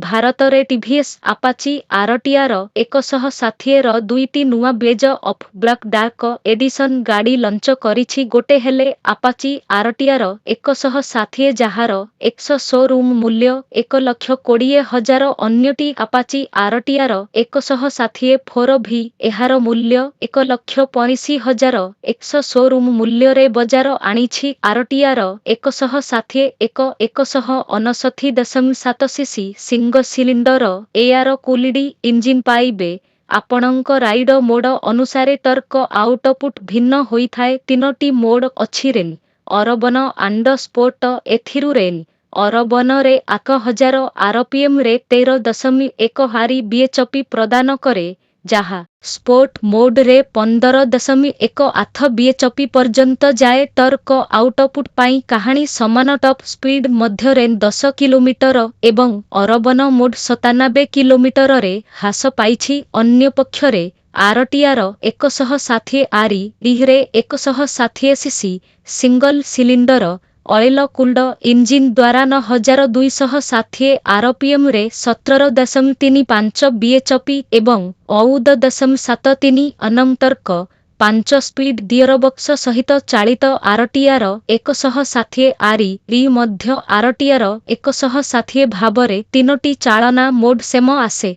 ଭାରତରେ TVS Apache RTR 160 ର ଦୁଇଟି ନୂଆ ବ୍ଲେଜ ଅଫ୍ ବ୍ଲାକ୍ ଡାର୍କ ଏଡିସନ୍ ଗାଡ଼ି ଲଞ୍ଚ କରିଛି। ଗୋଟେ ହେଲେ ଆପାଚି ଆରଟିଆର 160 ଯାହାର ଏକ୍ସ ଶୋରୁମ୍ ମୂଲ୍ୟ 1,20,000। ଅନ୍ୟଟି ଆପାଚି ଆରଟିଆର 160 4V ଏହାର ମୂଲ୍ୟ 1,19,000। ଏକ୍ସ ଶୋରୁମ୍ ମୂଲ୍ୟରେ ବଜାର ଆଣିଛି RTR 160 159.7 CC sing cylinder air cooled engine ପାଇବେ। ଆପଣଙ୍କ ରାଇଡ ମୋଡ ଅନୁସାରେ ଟର୍କ ଆଉଟପୁଟ୍ ଭିନ୍ନ ହୋଇଥାଏ। ତିନୋଟି ମୋଡ ଅଛି ରେନ୍, ଅରବନ ଆଣ୍ଡ ସ୍ପୋର୍ଟ। ଏଥିରୁ ରେନ୍ ଅରବନରେ 1000 ଆରପିଏମ୍ରେ 13.1 ବିଏଚପି ପ୍ରଦାନ କରେ, ଯାହା ସ୍ପୋର୍ଟ ମୋଡରେ 15.18 ବିଏଚପି ପର୍ଯ୍ୟନ୍ତ ଯାଏ। ଟର୍କ ଆଉଟପୁଟ୍ ପାଇଁ କାହାଣୀ ସମାନ। ଟପ୍ ସ୍ପିଡ୍ ମଧ୍ୟ ରେନ୍ 10 କିଲୋମିଟର ଏବଂ ଅରବନ ମୋଡ୍ 97 କିଲୋମିଟରରେ ହ୍ରାସ ପାଇଛି। ଅନ୍ୟପକ୍ଷରେ ଆରଟିଆର 160 RE ରେ 160 CC single cylinder oil cooled engine ଦ୍ୱାରା 9260 ଆରପିଏମ୍ରେ 17.35 ବିଏଚପି ଏବଂ 14.73 Nm ଟର୍କ 5 ସ୍ପିଡ୍ ଗିୟରବକ୍ସ ସହିତ ଚାଳିତ। ଆରଟିଆର 160 RE ମଧ୍ୟ ଆରଟିଆର 160 ଭାବରେ ତିନୋଟି ଚାଳନା ମୋଡ୍ ସେମ ଆସେ।